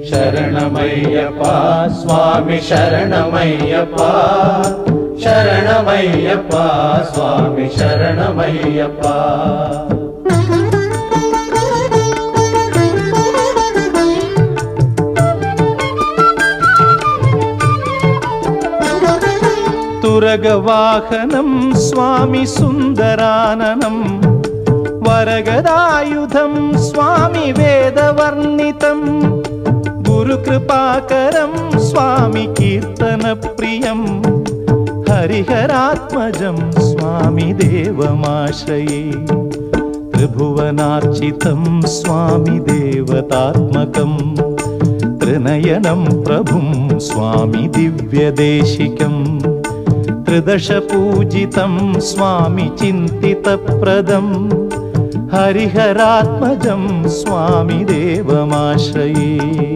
ಶರಣಮಯ್ಯಪ್ಪ ಸ್ವಾಮಿ ಶರಣಮಯ್ಯಪ್ಪ ಶರಣಮಯ್ಯಪ್ಪ ಸ್ವಾಮಿ ಶರಣಮಯ್ಯಪ್ಪ. തുരഗവാഹനം സ്വാമി സുന്ദരാനനം വരഗദായുധം സ്വാമി വേദവർണ്ണിതം ഗുരുകൃപാകരം സ്വാമി കീർത്തനപ്രിയം ഹരിഹരാത്മജം സ്വാമി ദേവമാശ്രയേ ത്രിഭുവനാർച്ചിതം സ്വാമി ദേവതാത്മകം ത്രിനയനം പ്രഭും സ്വാമി ദിവ്യദേശികം ത്രിദശപൂജിതം സ്വാമി ചിന്തിതപ്രദം ഹരിഹരാത്മജം സ്വാമി ദേവമാശ്രയേ.